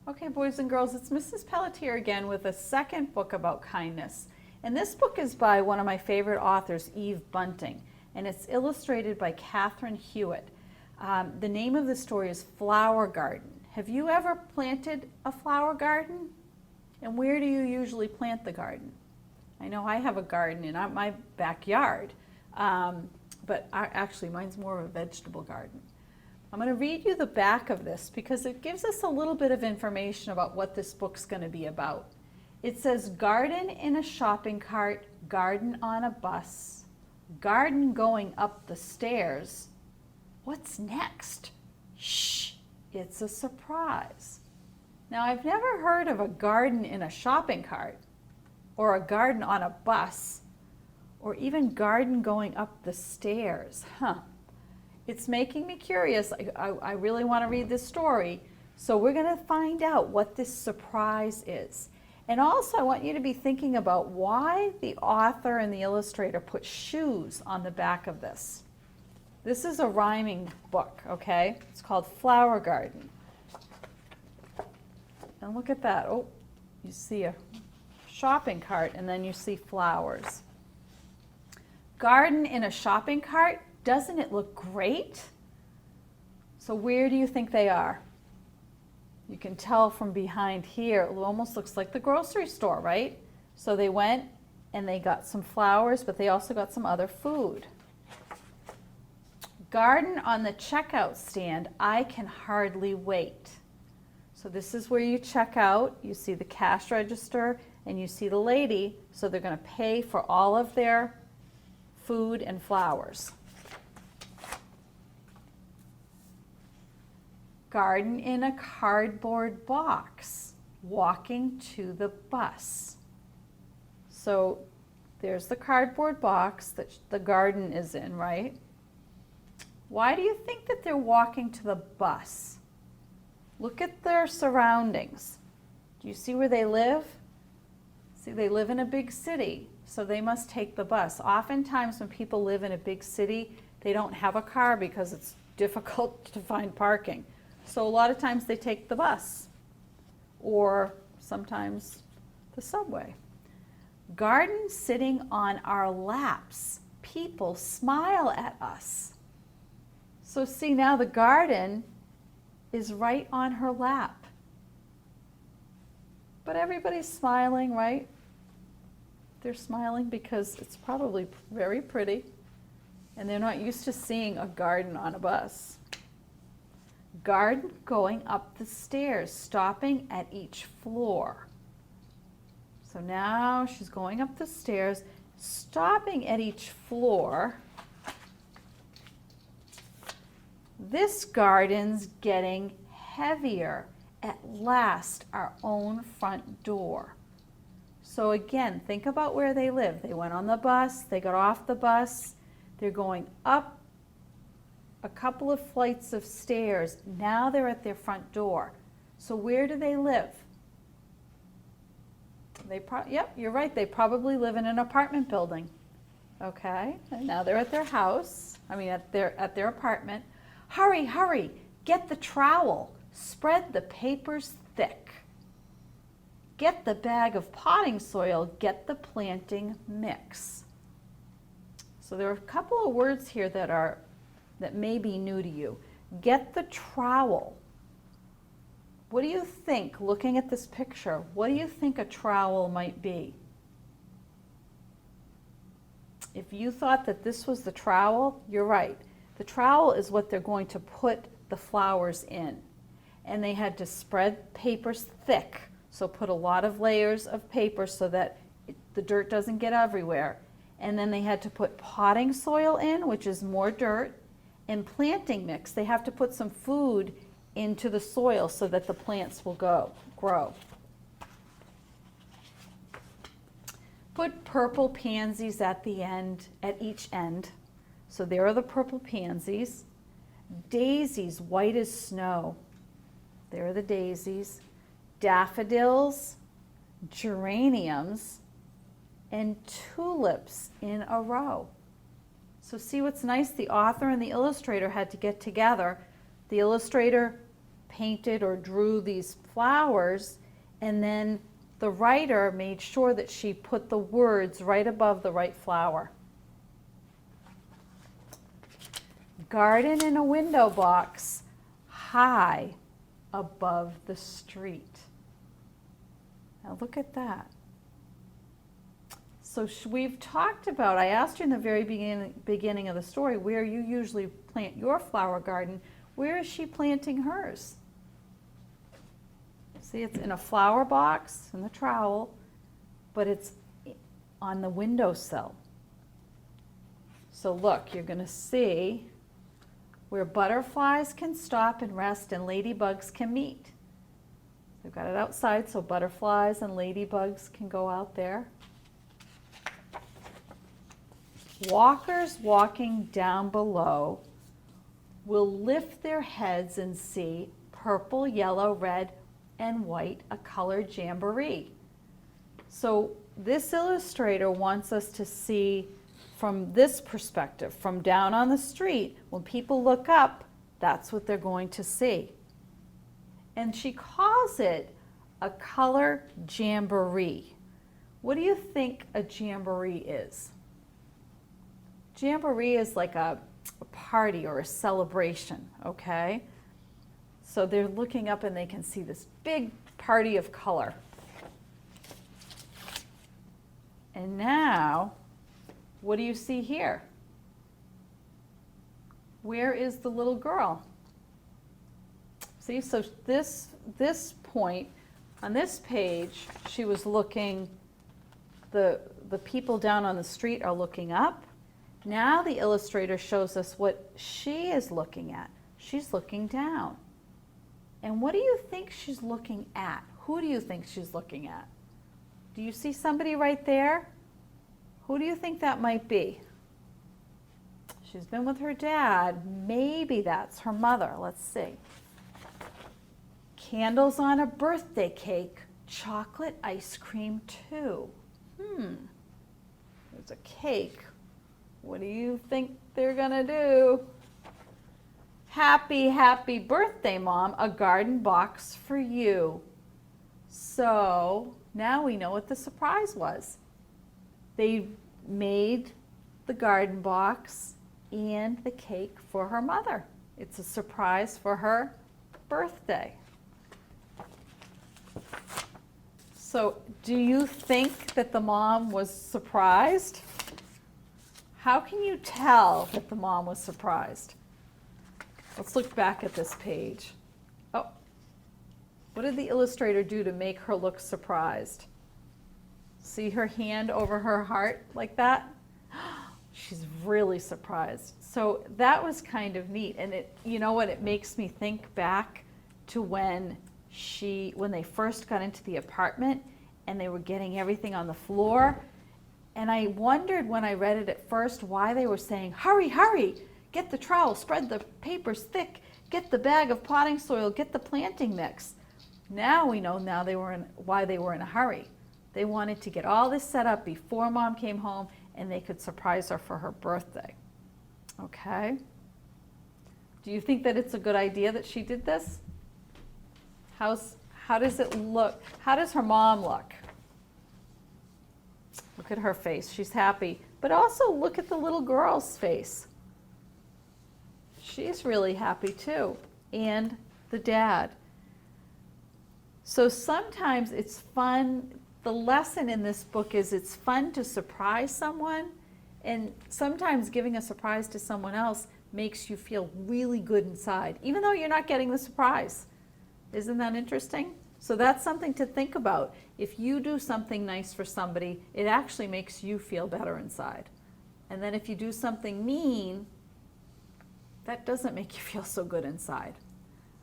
Okay, boys and girls, it's Mrs. Pelletier again with a second book about kindness. And this book is by one of my favorite authors, Eve Bunting, and it's illustrated by Catherine Hewitt. The name of the story is Flower Garden. Have you ever planted a flower garden? And where do you usually plant the garden? I know I have a garden in my backyard, but actually mine's more of a vegetable garden. I'm going to read you the back of this because it gives us a little bit of information about what this book's going to be about. It says, garden in a shopping cart, garden on a bus, garden going up the stairs. What's next? Shh, it's a surprise. Now, I've never heard of a garden in a shopping cart, or a garden on a bus, or even garden going up the stairs. It's making me curious. I really want to read this story. So we're going to find out what this surprise is. And also I want you to be thinking about why the author and the illustrator put shoes on the back of this. This is a rhyming book, okay? It's called Flower Garden. And look at that. Oh, you see a shopping cart and then you see flowers. Garden in a shopping cart. Doesn't it look great? So where do you think they are? You can tell from behind here, it almost looks like the grocery store, right? So they went and they got some flowers, but they also got some other food. Garden on the checkout stand, I can hardly wait. So this is where you check out. You see the cash register and you see the lady. So they're going to pay for all of their food and flowers. Garden in a cardboard box, walking to the bus. So there's the cardboard box that the garden is in, right? Why do you think that they're walking to the bus? Look at their surroundings. Do you see where they live? See, they live in a big city, so they must take the bus. Oftentimes when people live in a big city, they don't have a car because it's difficult to find parking. So a lot of times they take the bus or sometimes the subway. Garden sitting on our laps. People smile at us. So see, now the garden is right on her lap. But everybody's smiling, right? They're smiling because it's probably very pretty and they're not used to seeing a garden on a bus. Garden going up the stairs, stopping at each floor. So now she's going up the stairs, stopping at each floor. This garden's getting heavier. At last, our own front door. So again, think about where they live. They went on the bus, they got off the bus, they're going up a couple of flights of stairs. Now they're at their front door. So where do they live? Yep, you're right. They probably live in an apartment building. Okay, and now they're at their house. At their apartment. Hurry, hurry, get the trowel. Spread the papers thick. Get the bag of potting soil. Get the planting mix. So there are a couple of words here that may be new to you. Get the trowel. What do you think, looking at this picture, what do you think a trowel might be? If you thought that this was the trowel, you're right. The trowel is what they're going to put the flowers in. And they had to spread papers thick, so put a lot of layers of paper so that the dirt doesn't get everywhere. And then they had to put potting soil in, which is more dirt, and planting mix. They have to put some food into the soil so that the plants will grow. Put purple pansies at each end. So there are the purple pansies. Daisies, white as snow. There are the daisies. Daffodils, geraniums, and tulips in a row. So see what's nice? The author and the illustrator had to get together. The illustrator painted or drew these flowers, and then the writer made sure that she put the words right above the right flower. Garden in a window box, high above the street. Now look at that. So we've talked about, I asked you in the very beginning of the story, where you usually plant your flower garden. Where is she planting hers? See, it's in a flower box, in the trowel, but it's on the windowsill. So look, you're going to see where butterflies can stop and rest and ladybugs can meet. They've got it outside so butterflies and ladybugs can go out there. Walkers walking down below will lift their heads and see purple, yellow, red, and white, a colored jamboree. So this illustrator wants us to see from this perspective, from down on the street. When people look up, that's what they're going to see. And she calls it a color jamboree. What do you think a jamboree is? Jamboree is like a party or a celebration, okay? So they're looking up and they can see this big party of color. And now, what do you see here? Where is the little girl? See, so this point, on this page, she was looking, the people down on the street are looking up. Now the illustrator shows us what she is looking at. She's looking down. And what do you think she's looking at? Who do you think she's looking at? Do you see somebody right there? Who do you think that might be? She's been with her dad. Maybe that's her mother. Let's see. Candles on a birthday cake, chocolate ice cream too. There's a cake. What do you think they're gonna do? Happy, happy birthday, Mom, a garden box for you. So now we know what the surprise was. They made the garden box and the cake for her mother. It's a surprise for her birthday. So do you think that the mom was surprised? How can you tell that the mom was surprised? Let's look back at this page. Oh, what did the illustrator do to make her look surprised? See her hand over her heart like that? She's really surprised. So that was kind of neat. And it, you know what, it makes me think back to when they first got into the apartment and they were getting everything on the floor. And I wondered when I read it at first why they were saying, hurry, hurry, get the trowel, spread the papers thick, get the bag of potting soil, get the planting mix. Now we know why they were in a hurry. They wanted to get all this set up before Mom came home and they could surprise her for her birthday. Okay? Do you think that it's a good idea that she did this? How does it look? How does her mom look? Look at her face. She's happy. But also look at the little girl's face. She's really happy too. And the dad. So sometimes it's fun. The lesson in this book is it's fun to surprise someone. And sometimes giving a surprise to someone else makes you feel really good inside, even though you're not getting the surprise. Isn't that interesting? So that's something to think about. If you do something nice for somebody, it actually makes you feel better inside. And then if you do something mean, that doesn't make you feel so good inside.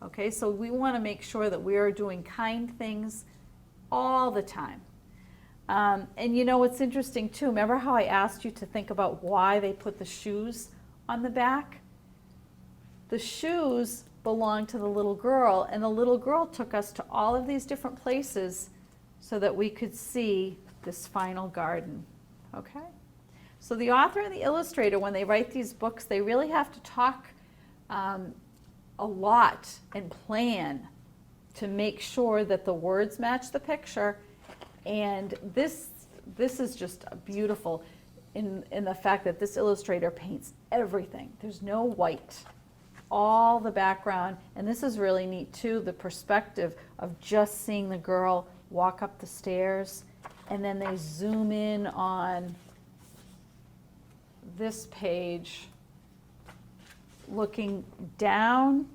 Okay, so we want to make sure that we are doing kind things all the time. And you know what's interesting too, remember how I asked you to think about why they put the shoes on the back? The shoes belonged to the little girl, and the little girl took us to all of these different places so that we could see this final garden. Okay? So the author and the illustrator, when they write these books, they really have to talk a lot and plan to make sure that the words match the picture. And this is just beautiful in the fact that this illustrator paints everything. There's no white, all the background. And this is really neat too, the perspective of just seeing the girl walk up the stairs, and then they zoom in on this page looking down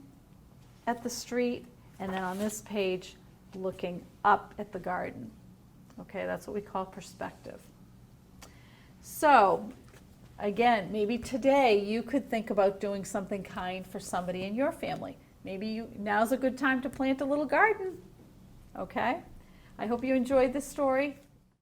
at the street, and then on this page looking up at the garden. Okay, that's what we call perspective. So again, maybe today you could think about doing something kind for somebody in your family. Maybe now's a good time to plant a little garden. Okay, I hope you enjoyed this story.